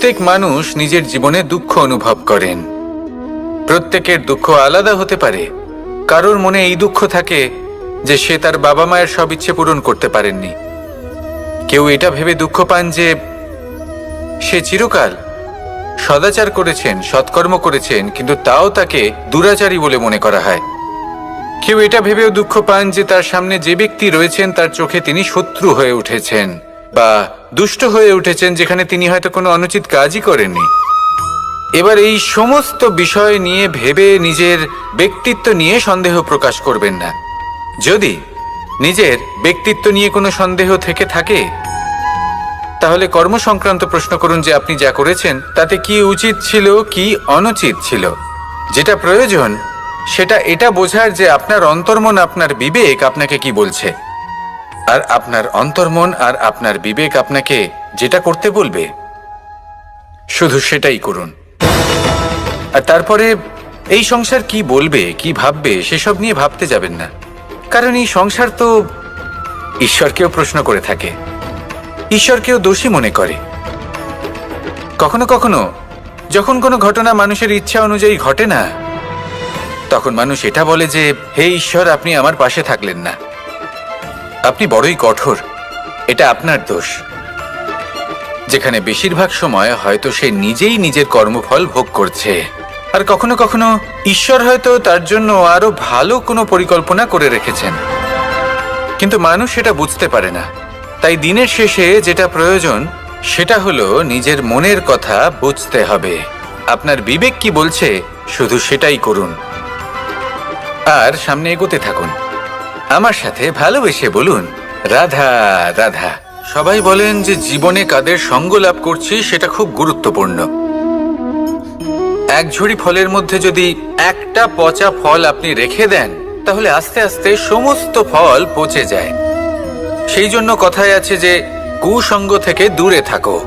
প্রত্যেক মানুষ নিজের জীবনে দুঃখ অনুভব করেন। প্রত্যেকের দুঃখ আলাদা হতে পারে। কারোর মনে এই দুঃখ থাকে যে সে তার বাবা মায়ের সব ইচ্ছে পূরণ করতে পারেননি। কেউ এটা ভেবে দুঃখ পান যে সে চিরকাল সদাচার করেছেন, সৎকর্ম করেছেন, কিন্তু তাও তাকে দুরাচারী বলে মনে করা হয়। কেউ এটা ভেবেও দুঃখ পান যে তার সামনে যে ব্যক্তি রয়েছেন তার চোখে তিনি শত্রু হয়ে উঠেছেন বা দুষ্ট হয়ে উঠেছেন, যেখানে তিনি হয়তো কোনো অনুচিত কাজই করেননি। এবার এই সমস্ত বিষয় নিয়ে ভেবে নিজের ব্যক্তিত্ব নিয়ে সন্দেহ প্রকাশ করবেন না। যদি নিজের ব্যক্তিত্ব নিয়ে কোনো সন্দেহ থেকে থাকে, তাহলে কর্ম সংক্রান্ত প্রশ্ন করুন যে আপনি যা করেছেন তাতে কি উচিত ছিল, কি অনুচিত ছিল। যেটা প্রয়োজন সেটা এটা বোঝার যে আপনার অন্তর্মন, আপনার বিবেক আপনাকে কি বলছে, আর আপনার অন্তর্মন আর আপনার বিবেক আপনাকে যেটা করতে বলবে শুধু সেটাই করুন। আর তারপরে এই সংসার কি বলবে, কি ভাববে সেসব নিয়ে ভাবতে যাবেন না। কারণ এই সংসার তো ঈশ্বরকেও প্রশ্ন করে থাকে, ঈশ্বরকেও দোষী মনে করে। কখনো কখনো যখন কোনো ঘটনা মানুষের ইচ্ছা অনুযায়ী ঘটে না, তখন মানুষ এটা বলে যে হে ঈশ্বর, আপনি আমার পাশে থাকলেন না, আপনি বড়ই কঠোর, এটা আপনার দোষ। যেখানে বেশিরভাগ সময় হয়তো সে নিজেই নিজের কর্মফল ভোগ করছে। আর কখনো কখনো ঈশ্বর হয়তো তার জন্য আরো ভালো কোনো পরিকল্পনা করে রেখেছেন, কিন্তু মানুষ সেটা বুঝতে পারে না। তাই দিনের শেষে যেটা প্রয়োজন সেটা হলো নিজের মনের কথা বুঝতে হবে। আপনার বিবেক কি বলছে শুধু সেটাই করুন, আর সামনে এগোতে থাকুন। আমার সাথে ভালোবেসে বলুন রাধা রাধা। সবাই বলেন যে জীবনে কাদের সঙ্গ লাভ করছি সেটা খুব গুরুত্বপূর্ণ। এক ঝুড়ি ফলের মধ্যে যদি একটা পচা ফল আপনি রেখে দেন, তাহলে আস্তে আস্তে সমস্ত ফল পচে যায়। সেই জন্য কথায় আছে যে কুসঙ্গ থেকে দূরে থাকো।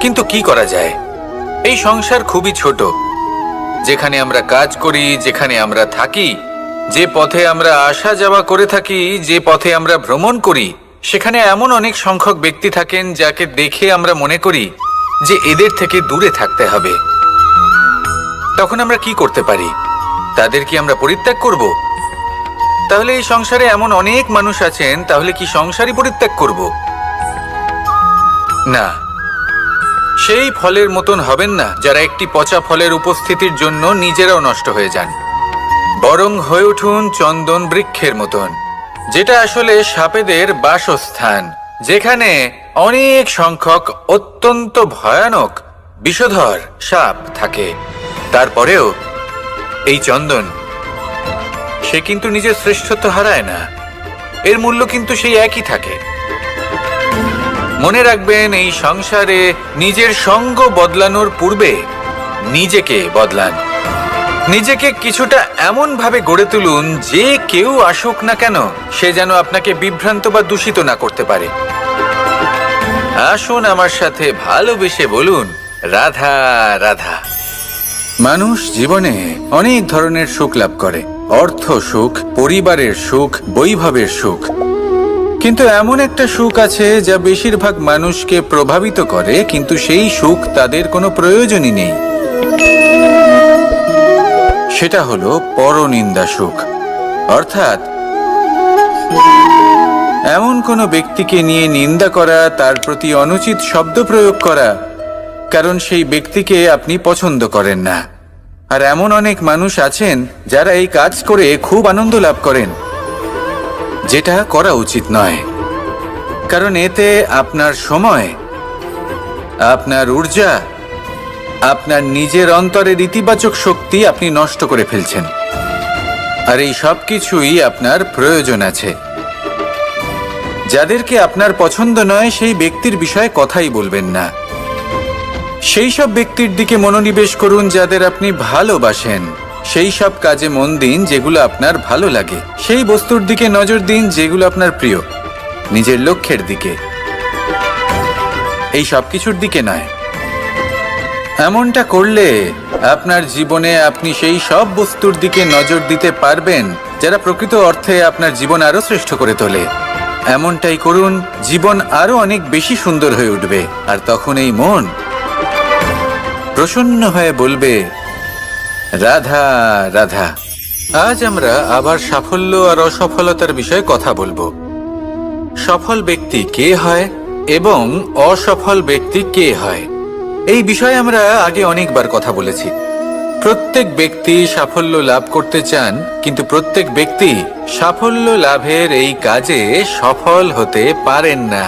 কিন্তু কি করা যায়, এই সংসার খুবই ছোট। যেখানে আমরা কাজ করি, যেখানে আমরা থাকি, যে পথে আমরা আসা যাওয়া করে থাকি, যে পথে আমরা ভ্রমণ করি, সেখানে এমন অনেক সংখ্যক ব্যক্তি থাকেন যাকে দেখে আমরা মনে করি যে এদের থেকে দূরে থাকতে হবে। তখন আমরা কি করতে পারি? তাদের কি আমরা পরিত্যাগ করব? তাহলে এই সংসারে এমন অনেক মানুষ আছেন, তাহলে কি সংসারই পরিত্যাগ করব? না, সেই ফলের মতন হবেন না যারা একটি পচা ফলের উপস্থিতির জন্য নিজেরাও নষ্ট হয়ে যান। বরং হয়ে উঠুন চন্দন বৃক্ষের মতন, যেটা আসলে সাপেদের বাসস্থান, যেখানে অনেক সংখ্যক অত্যন্ত ভয়ানক বিষধর সাপ থাকে। তারপরেও এই চন্দন, সে কিন্তু নিজের শ্রেষ্ঠত্ব হারায় না, এর মূল্য কিন্তু সেই একই থাকে। মনে রাখবেন, এই সংসারে নিজের সঙ্গ বদলানোর পূর্বে নিজেকে বদলান। নিজেকে কিছুটা এমন ভাবে গড়ে তুলুন যে কেউ আসুক না কেন সে যেন আপনাকে বিভ্রান্ত বা দূষিত না করতে পারে। আসুন আমার সাথে ভালোবেসে বলুন রাধা রাধা। মানুষ জীবনে অনেক ধরনের সুখ লাভ করে, অর্থ সুখ, পরিবারের সুখ, বৈভবের সুখ। কিন্তু এমন একটা সুখ আছে যা বেশিরভাগ মানুষকে প্রভাবিত করে, কিন্তু সেই সুখ তাদের কোনো প্রয়োজনই নেই। সেটা হলো পরনিন্দা সুখ। অর্থাৎ এমন কোনো ব্যক্তিকে নিয়ে নিন্দা করা, তার প্রতি অনুচিত শব্দ প্রয়োগ করা, কারণ সেই ব্যক্তিকে আপনি পছন্দ করেন না। আর এমন অনেক মানুষ আছেন যারা এই কাজ করে খুব আনন্দ লাভ করেন, যেটা করা উচিত নয়। কারণ এতে আপনার সময়, আপনার ঊর্জা, আপনার নিজের অন্তরের ইতিবাচক শক্তি আপনি নষ্ট করে ফেলছেন। আর এই সব কিছুই আপনার প্রয়োজন আছে। যাদেরকে আপনার পছন্দ নয় সেই ব্যক্তির বিষয়ে কথাই বলবেন না। সেই সব ব্যক্তির দিকে মনোনিবেশ করুন যাদের আপনি ভালোবাসেন। সেই সব কাজে মন দিন যেগুলো আপনার ভালো লাগে। সেই বস্তুর দিকে নজর দিন যেগুলো আপনার প্রিয়, নিজের লক্ষ্যের দিকে, এই সব কিছুর দিকে নয়। এমনটা করলে আপনার জীবনে আপনি সেই সব বস্তুর দিকে নজর দিতে পারবেন যারা প্রকৃত অর্থে আপনার জীবন আরো শ্রেষ্ঠ করে তোলে। এমনটাই করুন, জীবন আরো অনেক বেশি সুন্দর হয়ে উঠবে। আর তখন এই মন প্রসন্ন হয়ে বলবে, রাধা রাধা। আজ আমরা আবার সাফল্য আর অসফলতার বিষয়ে কথা বলবো। সফল ব্যক্তি কে হয় এবং অসফল ব্যক্তি কে হয়, এই বিষয়ে আমরা আগে অনেকবার কথা বলেছি। প্রত্যেক ব্যক্তি সাফল্য লাভ করতে চান, কিন্তু প্রত্যেক ব্যক্তি সাফল্য লাভের এই কাজে সফল হতে পারেন না।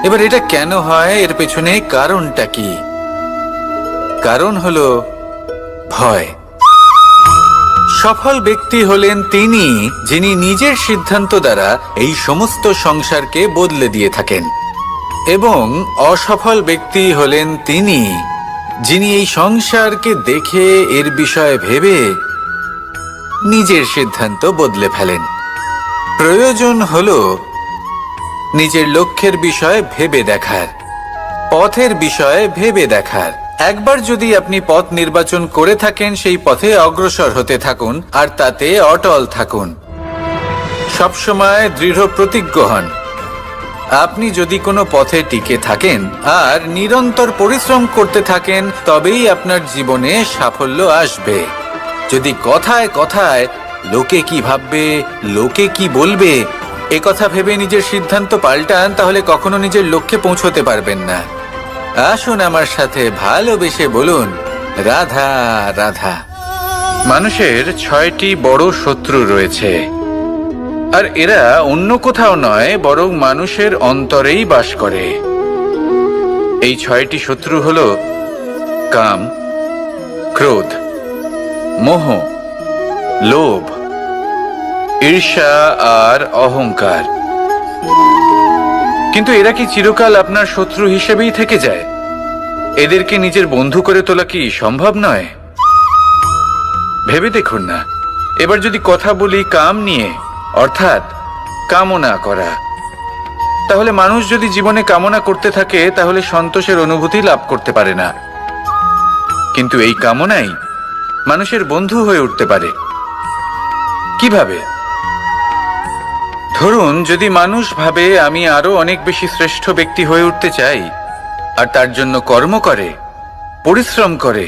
এবার এটা কেন হয়, এর পেছনে কারণটা কি? কারণ হলো ভয়। সফল ব্যক্তি হলেন তিনি যিনি নিজের সিদ্ধান্ত দ্বারা এই সমস্ত সংসারকে বদলে দিয়ে থাকেন, এবং অসফল ব্যক্তি হলেন তিনি যিনি এই সংসারকে দেখে এর বিষয়ে ভেবে নিজের সিদ্ধান্ত বদলে ফেলেন। প্রয়োজন হলো নিজের লক্ষ্যের বিষয়ে ভেবে দেখার, পথের বিষয়ে ভেবে দেখার। একবার যদি আপনি পথ নির্বাচন করে থাকেন, সেই পথে অগ্রসর হতে থাকুন আর তাতে অটল থাকুন। সবসময় দৃঢ় প্রতিজ্ঞ হন। আপনি যদি কোনো পথে টিকে থাকেন আর নিরন্তর পরিশ্রম করতে থাকেন, তবেই আপনার জীবনে সাফল্য আসবে। যদি কথায় কথায় লোকে কি ভাববে, লোকে কি বলবে, একথা ভেবে নিজের সিদ্ধান্ত পাল্টান, তাহলে কখনো নিজের লক্ষ্যে পৌঁছতে পারবেন না। আসুন আমার সাথে ভালোবেসে বলুন, রাধা রাধা। মানুষের 6টি বড় শত্রু রয়েছে, আর এরা অন্য কোথাও নয়, বরং মানুষের অন্তরেই বাস করে। এই 6টি শত্রু হল কাম, ক্রোধ, মোহ, লোভ, ঈর্ষা আর অহংকার। কিন্তু এরা কি চিরকাল আপনার শত্রু হিসেবেই থেকে যায়? এদেরকে নিজের বন্ধু করে তোলা কি সম্ভব নয়? ভেবে দেখুন না। এবার যদি কথা বলি কাম নিয়ে, অর্থাৎ কামনা করা, তাহলে মানুষ যদি জীবনে কামনা করতে থাকে, তাহলে সন্তোষের অনুভূতি লাভ করতে পারে না। কিন্তু এই কামনাই মানুষের বন্ধু হয়ে উঠতে পারে। কিভাবে? ধরুন, যদি মানুষ ভাবে আমি আরো অনেক বেশি শ্রেষ্ঠ ব্যক্তি হয়ে উঠতে চাই, আর তার জন্য কর্ম করে, পরিশ্রম করে,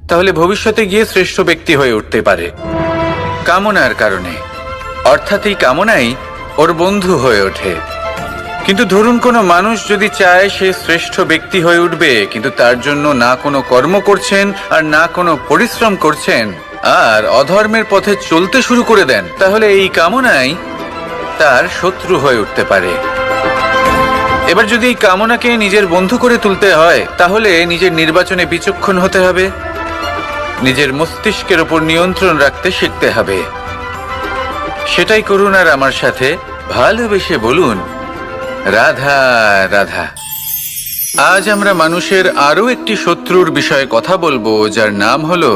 তাহলে ভবিষ্যতে গিয়ে শ্রেষ্ঠ ব্যক্তি হয়ে উঠতে পারে কামনার কারণে। অর্থাৎ এই কামনাই ওর বন্ধু হয়ে ওঠে। কিন্তু ধরুন, কোনো মানুষ যদি চায় সে শ্রেষ্ঠ ব্যক্তি হয়ে উঠবে, কিন্তু তার জন্য না কোনো কর্ম করছেন আর না কোনো পরিশ্রম করছেন, আর অধর্মের পথে চলতে শুরু করে দেন, তাহলে এই কামনাই তার শত্রু হয়ে উঠতে পারে। এবার যদি এই কামনাকে নিজের বন্ধু করে তুলতে হয়, তাহলে নিজের নির্বাচনে বিচক্ষণ হতে হবে, নিজের মস্তিষ্কের উপর নিয়ন্ত্রণ রাখতে শিখতে হবে। সেটাই করুন আর আমার সাথে ভালোবেসে বলুন, রাধা রাধা। আজ আমরা মানুষের আরো একটি শত্রুর বিষয়ে কথা বলবো, যার নাম হলো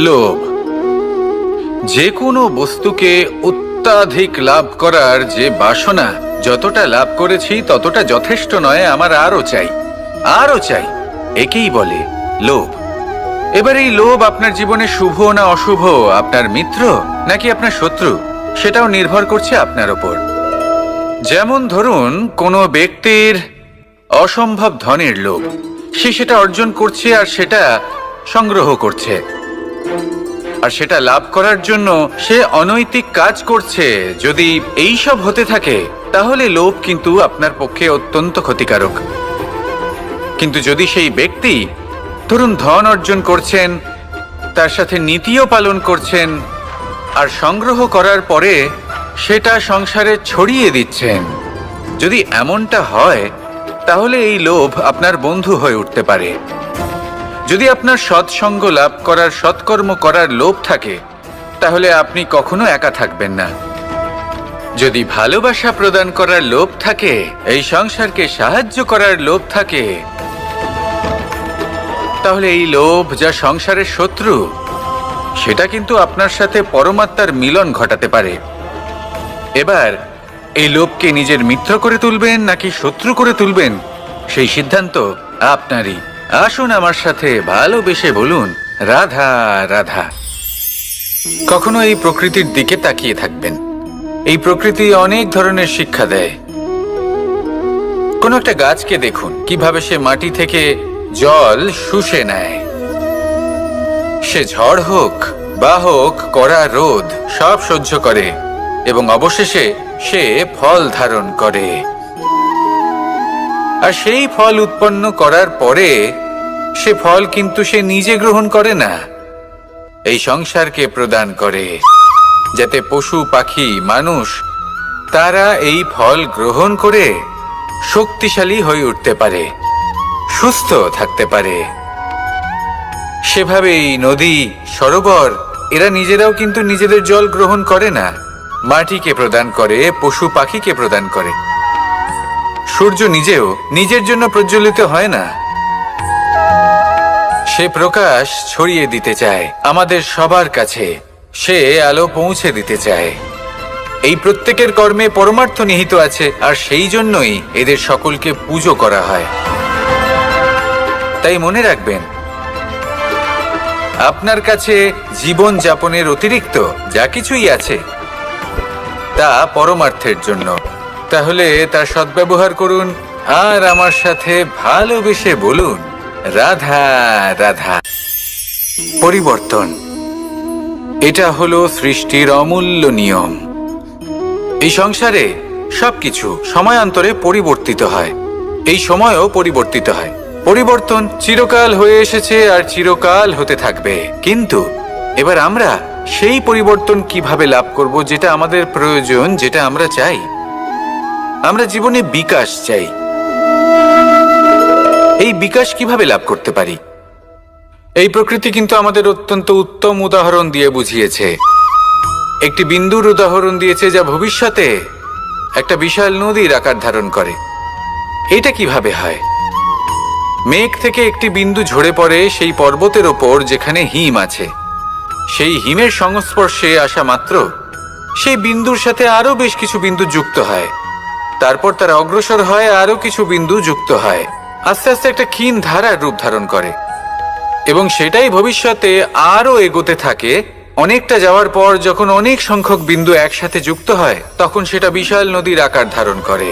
লোভ। যে কোনো বস্তুকে অত্যাধিক লাভ করার যে বাসনা, যতটা লাভ করেছি ততটা যথেষ্ট নয়, আমার আরো চাই, আরো চাই, একেই বলে লোভ। এবার এই লোভ আপনার জীবনে শুভ না অশুভ, আপনার মিত্র নাকি আপনার শত্রু, সেটাও নির্ভর করছে আপনার ওপর। যেমন ধরুন, কোনো ব্যক্তির অসম্ভব ধনের লোভ, সে সেটা অর্জন করছে আর সেটা সংগ্রহ করছে, আর সেটা লাভ করার জন্য সে অনৈতিক কাজ করছে। যদি এই সব হতে থাকে, তাহলে লোভ কিন্তু আপনার পক্ষে অত্যন্ত ক্ষতিকারক। কিন্তু যদি সেই ব্যক্তি ধরুন ধন অর্জন করছেন, তার সাথে নীতিও পালন করছেন, আর সংগ্রহ করার পরে সেটা সংসারে ছড়িয়ে দিচ্ছেন, যদি এমনটা হয়, তাহলে এই লোভ আপনার বন্ধু হয়ে উঠতে পারে। যদি আপনার সৎসঙ্গ লাভ করার, সৎকর্ম করার লোভ থাকে, তাহলে আপনি কখনো একা থাকবেন না। যদি ভালোবাসা প্রদান করার লোভ থাকে, এই সংসারকে সাহায্য করার লোভ থাকে, তাহলে এই লোভ, যা সংসারের শত্রু, সেটা কিন্তু আপনার সাথে পরমাত্মার মিলন ঘটাতে পারে। এবার এই লোভকে নিজের মিত্র করে তুলবেন নাকি শত্রু করে তুলবেন, সেই সিদ্ধান্ত আপনারই। আসুন আমার সাথে ভালোবেসে বলুন, রাধা রাধা। কখনো এই প্রকৃতির দিকে তাকিয়ে থাকবেন। এই প্রকৃতি অনেক ধরনের শিক্ষা দেয়। কোনো একটা গাছকে দেখুন, কিভাবে সে মাটি থেকে জল শুষে নেয়। সে ঝড় হোক বা হোক কড়া রোদ সব সহ্য করে এবং অবশেষে সে ফল ধারণ করে। আর সেই ফল উৎপন্ন করার পরে সে ফল কিন্তু সে নিজে গ্রহণ করে না, এই সংসারকে প্রদান করে, যাতে পশু পাখি মানুষ তারা এই ফল গ্রহণ করে শক্তিশালী হয়ে উঠতে পারে, সুস্থ থাকতে পারে। সেভাবেই নদী, সরোবর এরা নিজেরাও কিন্তু নিজেদের জল গ্রহণ করে না, মাটিকে প্রদান করে, পশু পাখিকে প্রদান করে। সূর্য নিজেও নিজের জন্য প্রজ্বলিত হয় না, সে প্রকাশ ছড়িয়ে দিতে চায় আমাদের সবার কাছে, সে আলো পৌঁছে দিতে চায়। এই প্রত্যেকের কর্মে পরমার্থ নিহিত আছে, আর সেই জন্যই এদের সকলকে পুজো করা হয়। তাই মনে রাখবেন, আপনার কাছে জীবন যাপনের অতিরিক্ত যা কিছুই আছে তা পরমার্থের জন্য। তাহলে তার সদ্ব্যবহার করুন আর আমার সাথে ভালোবেসে বলুন, রাধা রাধা। পরিবর্তন, এটা হলো সৃষ্টির অমূল্য নিয়ম। এই সংসারে সবকিছু সময়ান্তরে পরিবর্তিত হয়, এই সময়ও পরিবর্তিত হয়। পরিবর্তন চিরকাল হয়ে এসেছে আর চিরকাল হতে থাকবে। কিন্তু এবার আমরা সেই পরিবর্তন কিভাবে লাভ করব যেটা আমাদের প্রয়োজন, যেটা আমরা চাই? আমরা জীবনে বিকাশ চাই। এই বিকাশ কিভাবে লাভ করতে পারি? এই প্রকৃতি কিন্তু আমাদের অত্যন্ত উত্তম উদাহরণ দিয়ে বুঝিয়েছে। একটি বিন্দুর উদাহরণ দিয়েছে যা ভবিষ্যতে একটা বিশাল নদীর আকার ধারণ করে। এটা কিভাবে হয়? মেঘ থেকে একটি বিন্দু ঝরে পড়ে সেই পর্বতের ওপর যেখানে হিম আছে। সেই হিমের সংস্পর্শে আসা মাত্র সেই বিন্দুর সাথে আরো বেশ কিছু বিন্দু যুক্ত হয়, তারপর তারা অগ্রসর হয়, আরো কিছু বিন্দু যুক্ত হয়, আস্তে আস্তে একটা ক্ষীণ ধারার রূপ ধারণ করে এবং সেটাই ভবিষ্যতে আরো এগোতে থাকে। অনেকটা যাওয়ার পর যখন অনেক সংখ্যক বিন্দু একসাথে যুক্ত হয় তখন সেটা বিশাল নদীর আকার ধারণ করে।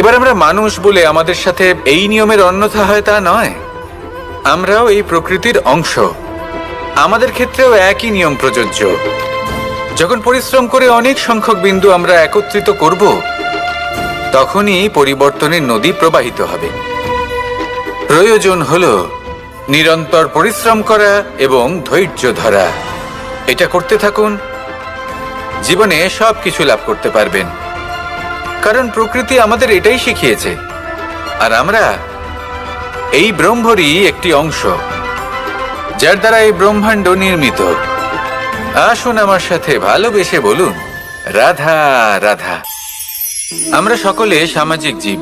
এবার আমরা মানুষ বলে আমাদের সাথে এই নিয়মের অন্যথা হয় তা নয়। আমরাও এই প্রকৃতির অংশ, আমাদের ক্ষেত্রেও একই নিয়ম প্রযোজ্য। যখন পরিশ্রম করে অনেক সংখ্যক বিন্দু আমরা একত্রিত করব তখনই পরিবর্তনের নদী প্রবাহিত হবে। প্রয়োজন হলো নিরন্তর পরিশ্রম করা এবং ধৈর্য ধরা। এটা করতে থাকুন, জীবনে সবকিছু লাভ করতে পারবেন, কারণ প্রকৃতি আমাদের এটাই শিখিয়েছে। আর আমরা এই ব্রহ্মরই একটি অংশ, যার দ্বারা এই ব্রহ্মাণ্ড নির্মিত। আসুন আমার সাথে ভালোবেসে বলুন, রাধা রাধা। আমরা সকলে সামাজিক জীব।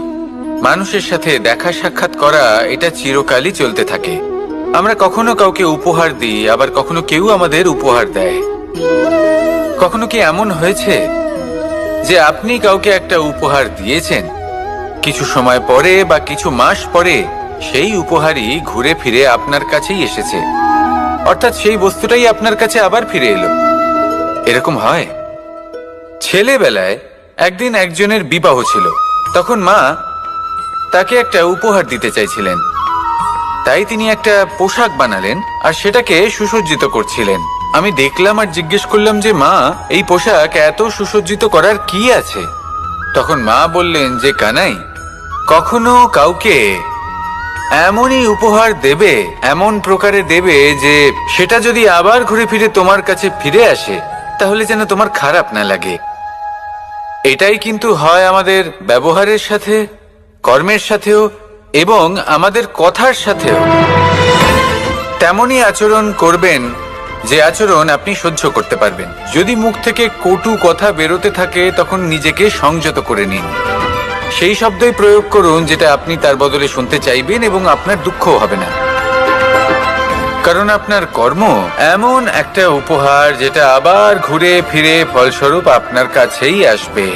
মানুষের সাথে দেখা সাক্ষাৎ করা এটা চিরকালই চলতে থাকে। আমরা কখনো কাউকে উপহার দিই, আবার কখনো কেউ আমাদের উপহার দেয়। কখনো কি এমন হয়েছে যে আপনি কাউকে একটা উপহার দিয়েছেন, কিছু সময় পরে বা কিছু মাস পরে সেই উপহারই ঘুরে ফিরে আপনার কাছেই এসেছে, অর্থাৎ সেই বস্তুটাই আপনার কাছে আবার ফিরে এলো? এরকম হয়। ছেলেবেলায় একদিন একজনের বিবাহ ছিল, তখন মা তাকে একটা উপহার দিতে চাইছিলেন। তাই তিনি একটা পোশাক বানালেন আর সেটাকে সুসজ্জিত করছিলেন। আমি দেখলাম আর জিজ্ঞেস করলাম যে, মা, এই পোশাক এত সুসজ্জিত করার কি আছে? তখন মা বললেন যে, কানাই, কখনো কাউকে এমনই উপহার দেবে, এমন প্রকারে দেবে যে সেটা যদি আবার ঘুরে ফিরে তোমার কাছে ফিরে আসে তাহলে যেন তোমার খারাপ না লাগে। এটাই কিন্তু হয় আমাদের ব্যবহারের সাথে, কর্মের সাথেও এবং আমাদের কথার সাথেও। তেমনই আচরণ করবেন যে আচরণ আপনি সহ্য করতে পারবেন। যদি মুখ থেকে কটু কথা বেরোতে থাকে তখন নিজেকে সংযত করে নিন। সেই শব্দই প্রয়োগ করুন যেটা আপনি তার বদলে শুনতে চাইবেন এবং আপনার দুঃখও হবে না, কারণ আপনার কর্ম এমন একটা উপহার যেটা আবার ঘুরে ফিরে ফলস্বরূপ আপনার কাছেই আসবে।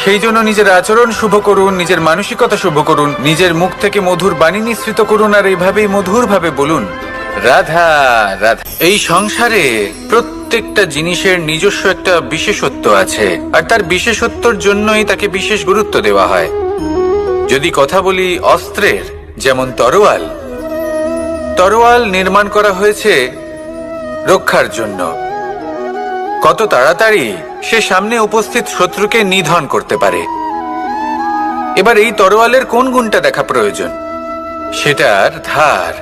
সেই জন্য নিজের আচরণ শুভ করুন, নিজের মানসিকতা শুভ করুন, নিজের মুখ থেকে মধুর বাণী নিঃসৃত করুন আর এইভাবেই মধুরভাবে বলুন, রাধা রাধা। এই সংসারে প্রত্যেকটা জিনিসের নিজস্ব একটা বিশেষত্ব আছে, আর তার বিশেষত্বর জন্যই তাকে বিশেষ গুরুত্ব দেওয়া হয়। যদি কথা বলি অস্ত্রের, যেমন তরোয়াল। তরোয়াল নির্মাণ করা হয়েছে রক্ষার জন্য। কত তাড়াতাড়ি সে সামনে উপস্থিত শত্রুকে নিধন করতে পারে। এবার এই তরোয়ালের কোন গুণটা দেখা প্রয়োজন? সেটার ধার।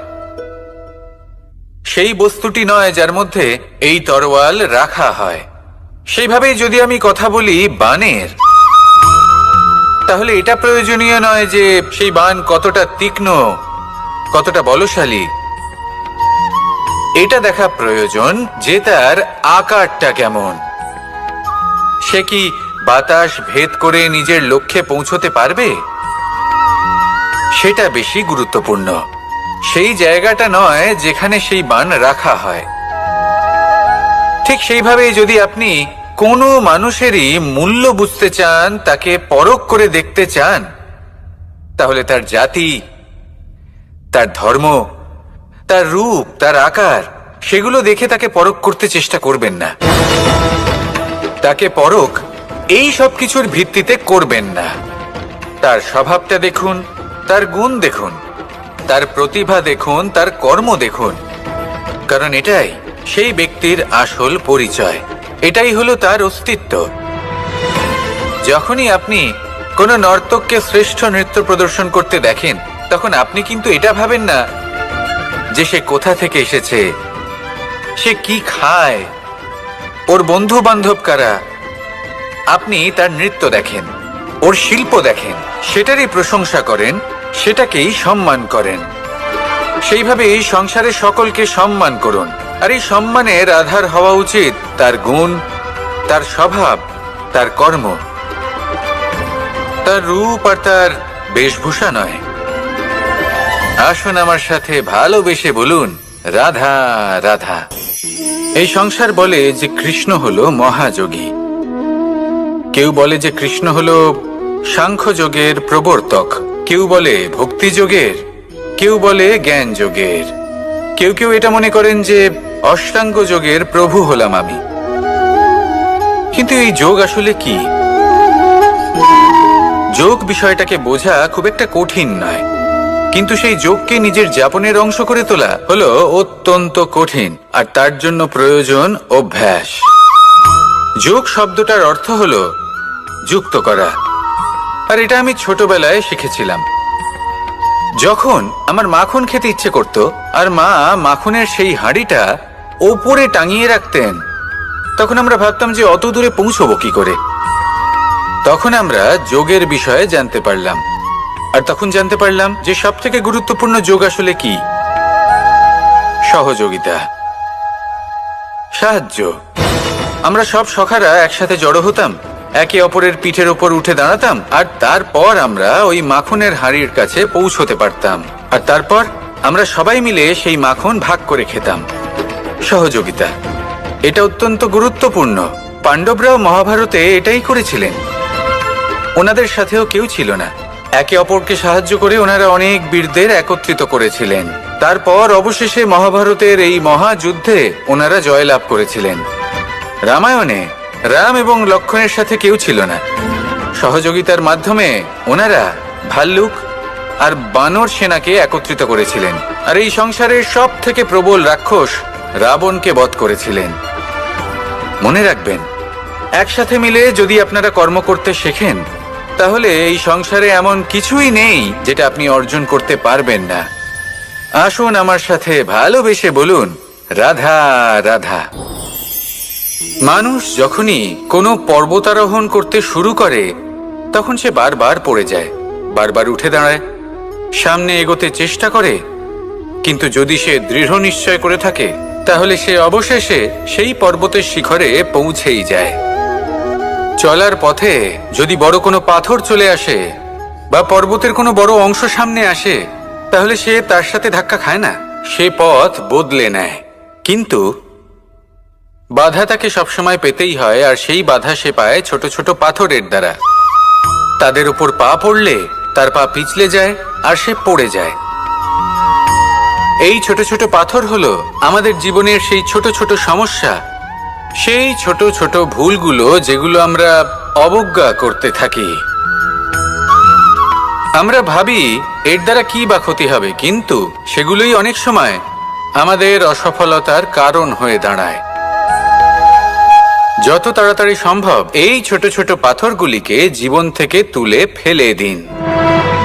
সেই বস্তুটি নয় যার মধ্যে এই তরোয়াল রাখা হয়। সেইভাবেই যদি আমি কথা বলি বানের, তাহলে এটা প্রয়োজনীয় নয় যে সেই বান কতটা তীক্ষ্ণ, কতটা বলশালী। এটা দেখা প্রয়োজন যে তার আকারটা কেমন। সে কি বাতাস ভেদ করে নিজের লক্ষ্যে পৌঁছতে পারবে? সেটা বেশি গুরুত্বপূর্ণ। সেই জায়গাটা নয় যেখানে সেই বান রাখা হয়। ঠিক সেইভাবেই যদি আপনি কোনো মানুষেরই মূল্য বুঝতে চান, তাকে পরখ করে দেখতে চান, তাহলে তার জাতি, তার ধর্ম, তার রূপ, তার আকার, সেগুলো দেখে তাকে পরখ করতে চেষ্টা করবেন না। তাকে পরখ এই সব কিছুর ভিত্তিতে করবেন না। তার স্বভাবটা দেখুন, তার গুণ দেখুন, তার প্রতিভা দেখুন, তার কর্ম দেখুন। কারণ এটাই সেই ব্যক্তির আসল পরিচয়, এটাই হলো তার অস্তিত্ব। যখনই আপনি কোনো নর্তককে শ্রেষ্ঠ নৃত্য প্রদর্শন করতে দেখেন, তখন আপনি কিন্তু এটা ভাবেন না যে সে কোথা থেকে এসেছে, সে কি খায়, ওর বন্ধু বান্ধব কারা। আপনি তার নৃত্য দেখেন, ওর শিল্প দেখেন, সেটারই প্রশংসা করেন, সেটাকেই সম্মান করেন। সেইভাবে এই সংসারে সকলকে সম্মান করুন। আর এই সম্মানের আধার হওয়া উচিত তার গুণ, তার স্বভাব, তার কর্ম, তার রূপ আর তার বেশভূষা নয়। আসুন আমার সাথে ভালোবেসে বলুন, রাধা রাধা। এই সংসার বলে যে কৃষ্ণ হলো মহাযোগী। কেউ বলে যে কৃষ্ণ হলো সাংখ্যযোগের প্রবর্তক, কেউ বলে ভক্তিযোগের, কেউ বলে জ্ঞান যোগের, কেউ কেউ এটা মনে করেন যে অষ্টাঙ্গ যোগের প্রভু হলাম আমি। কিন্তু এই যোগ আসলে কি? যোগ বিষয়টাকে বোঝা খুব একটা কঠিন নয়, কিন্তু সেই যোগকে নিজের যাপনের অংশ করে তোলা হলো অত্যন্ত কঠিন। আর তার জন্য প্রয়োজন অভ্যাস। যোগ শব্দটার অর্থ হলো যুক্ত করা। আর এটা আমি ছোটবেলায় শিখেছিলাম। যখন আমার মাখন খেতে ইচ্ছে করত আর মা মাখনের সেই হাঁড়িটা ওপরে টাঙিয়ে রাখতেন, তখন আমরা ভাবতাম যে অত দূরে পৌঁছবো কি করে। তখন আমরা যোগের বিষয়ে জানতে পারলাম। আর তখন জানতে পারলাম যে সব থেকে গুরুত্বপূর্ণ যোগ আসলে কি? সহযোগিতা, সাহায্য। আমরা সব সখারা একসাথে জড়ো হতাম, একে অপরের পিঠের ওপর উঠে দাঁড়াতাম, আর তারপর আমরা ওই মাখনের হাঁড়ির কাছে পৌঁছতে পারতাম। আর তারপর আমরা সবাই মিলে সেই মাখন ভাগ করে খেতাম। সহযোগিতা, এটা অত্যন্ত গুরুত্বপূর্ণ। পাণ্ডবরাও মহাভারতে এটাই করেছিলেন। ওনাদের সাথেও কেউ ছিল না। একে অপরকে সাহায্য করে ওনারা অনেক বীরদের একত্রিত করেছিলেন। তারপর অবশেষে মহাভারতের এই মহাযুদ্ধে ওনারা জয়লাভ করেছিলেন। রামায়ণে রাম এবং লক্ষ্মণের সাথে কেউ ছিল না। সহযোগিতার মাধ্যমে ওনারা ভাল্লুক আর বানর সেনাকে একত্রিত করেছিলেন, আর এই সংসারের সব থেকে প্রবল রাক্ষস রাবণকে বধ করেছিলেন। মনে রাখবেন, একসাথে মিলে যদি আপনারা কর্ম করতে শেখেন, তাহলে এই সংসারে এমন কিছুই নেই যেটা আপনি অর্জন করতে পারবেন না। আসুন আমার সাথে ভালোবেসে বলুন, রাধা রাধা। মানুষ যখনই কোনো পর্বতারোহণ করতে শুরু করে, তখন সে বারবার পড়ে যায়, বারবার উঠে দাঁড়ায়, সামনে এগোতে চেষ্টা করে। কিন্তু যদি সে দৃঢ় নিশ্চয় করে থাকে, তাহলে সে অবশেষে সেই পর্বতের শিখরে পৌঁছেই যায়। চলার পথে যদি বড় কোনো পাথর চলে আসে বা পর্বতের কোনো বড় অংশ সামনে আসে, তাহলে সে তার সাথে ধাক্কা খায় না, সে পথ বদলে নেয়। কিন্তু বাধা তাকে সবসময় পেতেই হয়, আর সেই বাধা সে পায় ছোট ছোট পাথরের দ্বারা। তাদের উপর পা পড়লে তার পা পিছলে যায় আর সে পড়ে যায়। এই ছোট ছোট পাথর হলো আমাদের জীবনের সেই ছোট ছোট সমস্যা, সেই ছোট ছোট ভুলগুলো যেগুলো আমরা অবজ্ঞা করতে থাকি। আমরা ভাবি এর দ্বারা কি বা ক্ষতি হবে, কিন্তু সেগুলোই অনেক সময় আমাদের অসফলতার কারণ হয়ে দাঁড়ায়। যত তাড়াতাড়ি সম্ভব এই ছোট ছোট পাথরগুলিকে জীবন থেকে তুলে ফেলে দিন।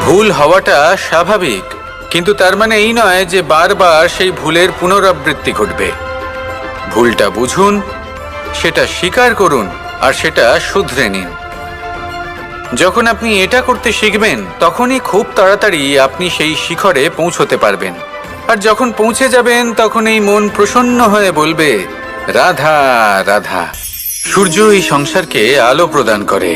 ভুল হওয়াটা স্বাভাবিক, কিন্তু তার মানে এই নয় যে বারবার সেই ভুলের পুনরাবৃত্তি ঘটবে। ভুলটা বুঝুন, সেটা স্বীকার করুন আর সেটা শুধরে নিন। যখন আপনি এটা করতে শিখবেন, তখনই খুব তাড়াতাড়ি আপনি সেই শিখরে পৌঁছতে পারবেন। আর যখন পৌঁছে যাবেন, তখন এই মন প্রসন্ন হয়ে বলবে, রাধা রাধা। সূর্য এই সংসারকে আলো প্রদান করে।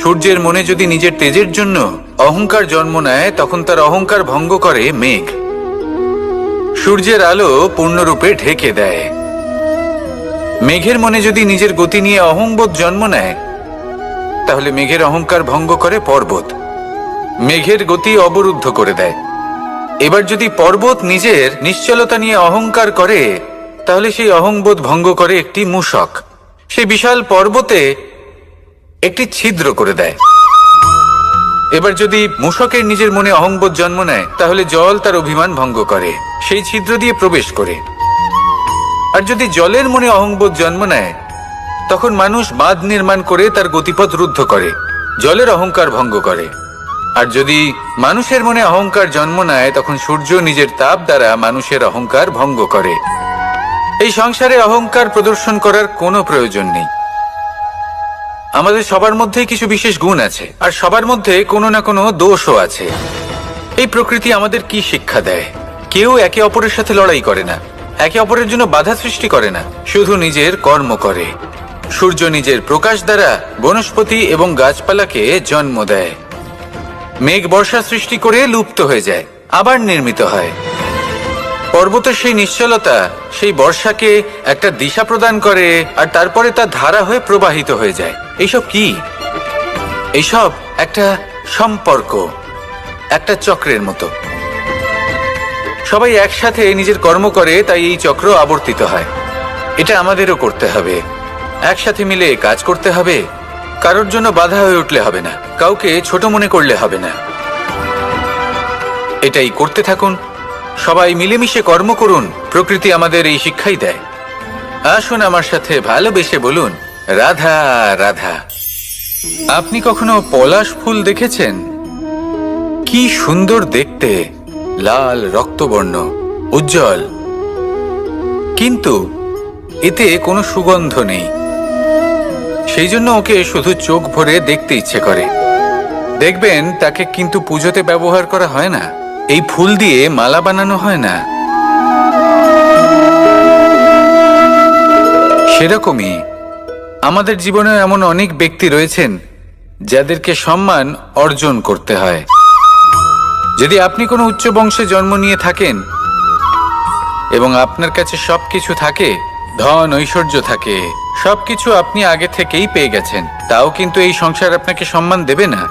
সূর্যের মনে যদি নিজের তেজের জন্য অহংকার জন্ম নেয়, তখন তার অহংকার ভঙ্গ করে মেঘ। সূর্যের আলো পূর্ণরূপে ঢেকে দেয়। মেঘের মনে যদি নিজের গতি নিয়ে অহংবোধ জন্ম নেয়, তাহলে মেঘের অহংকার ভঙ্গ করে পর্বত। মেঘের গতি অবরুদ্ধ করে দেয়। এবার যদি পর্বত নিজের নিশ্চলতা নিয়ে অহংকার করে, তাহলে সেই অহংবোধ ভঙ্গ করে একটি মূষক। সেই বিশাল পর্বতে একটি ছিদ্র করে দেয়। এবার যদি মূষকের নিজের মনে অহংবোধ জন্ম নেয়, তাহলে জল তার অভিমান ভঙ্গ করে সেই ছিদ্র দিয়ে প্রবেশ করে। আর যদি জলের মনে অহংবোধ জন্ম নেয়, তখন মানুষ বাঁধ নির্মাণ করে তার গতিপথ রুদ্ধ করে, জলের অহংকার ভঙ্গ করে। আর যদি মানুষের মনে অহংকার জন্ম নেয়, তখন সূর্য নিজের তাপ দ্বারা মানুষের অহংকার ভঙ্গ করে। এই সংসারে অহংকার প্রদর্শন করার কোনো প্রয়োজন নেই। আমাদের সবার মধ্যেই কিছু বিশেষ গুণ আছে, আর সবার মধ্যে কোনো না কোনো দোষও আছে। এই প্রকৃতি আমাদের কি শিক্ষা দেয়? কেউ একে অপরের সাথে লড়াই করে না, একে অপরের জন্য বাধা সৃষ্টি করে না, শুধু নিজের কর্ম করে। সূর্য নিজের প্রকাশ দ্বারা বনস্পতি এবং গাছপালাকে জন্ম দেয়। মেঘ বর্ষা সৃষ্টি করে লুপ্ত হয়ে যায়, আবার নির্মিত হয়। পর্বতের সেই নিশ্চলতা সেই বর্ষাকে একটা দিশা প্রদান করে, আর তারপরে তা ধারা হয়ে প্রবাহিত হয়ে যায়। এইসব কি? এইসব একটা সম্পর্ক, একটা চক্রের মতো। সবাই একসাথে নিজের কর্ম করে, তাই এই চক্র আবর্তিত হয়। এটা আমাদেরও করতে হবে। একসাথে মিলে কাজ করতে হবে। কারোর জন্য বাধা হয়ে উঠলে হবে না, কাউকে ছোট মনে করলে হবে না। এটাই করতে থাকুন। সবাই মিলেমিশে কর্ম করুন। প্রকৃতি আমাদের এই শিক্ষাই দেয়। আসুন আমার সাথে ভালোবেসে বলুন, রাধা রাধা। আপনি কখনো পলাশ ফুল দেখেছেন? কি সুন্দর দেখতে, লাল রক্তবর্ণ, উজ্জ্বল, কিন্তু এতে কোনো সুগন্ধ নেই। সেই জন্য ওকে শুধু চোখ ভরে দেখতে ইচ্ছে করে। দেখবেন তাকে কিন্তু পুজোতে ব্যবহার করা হয় না, এই ফুল দিয়ে মালা বানানো হয় না। সেরকমই আমাদের জীবনে এমন অনেক ব্যক্তি রয়েছেন যাদেরকে সম্মান অর্জন করতে হয়। যদি আপনি কোনো উচ্চ বংশে জন্ম নিয়ে থাকেন এবং আপনার কাছে সবকিছু থাকে, ধন ঐশ্বর্য থাকে, সবকিছু আপনি আগে থেকেই পেয়ে গেছেন, তাও কিন্তু এই সংসার আপনাকে সম্মান দেবে না।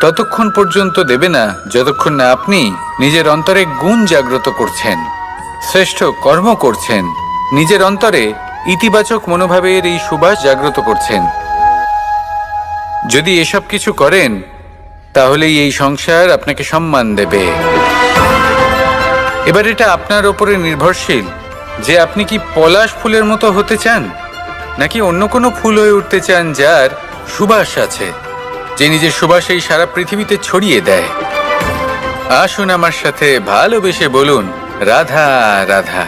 ততক্ষণ পর্যন্ত দেবে না যতক্ষণ না আপনি নিজের অন্তরে গুণ জাগ্রত করছেন, শ্রেষ্ঠ কর্ম করছেন, নিজের অন্তরে ইতিবাচক মনোভাবের এই সুবাস জাগ্রত করছেন। যদি এসব কিছু করেন, তাহলেই এই সংসার আপনাকে সম্মান দেবে। এবার এটা আপনার ওপরে নির্ভরশীল যে আপনি কি পলাশ ফুলের মতো হতে চান, নাকি অন্য কোনো ফুল হয়ে উঠতে চান যার সুবাস আছে, যে নিজের সুবাস এই সারা পৃথিবীতে ছড়িয়ে দেয়। আসুন আমার সাথে ভালোবেসে বলুন, রাধা রাধা।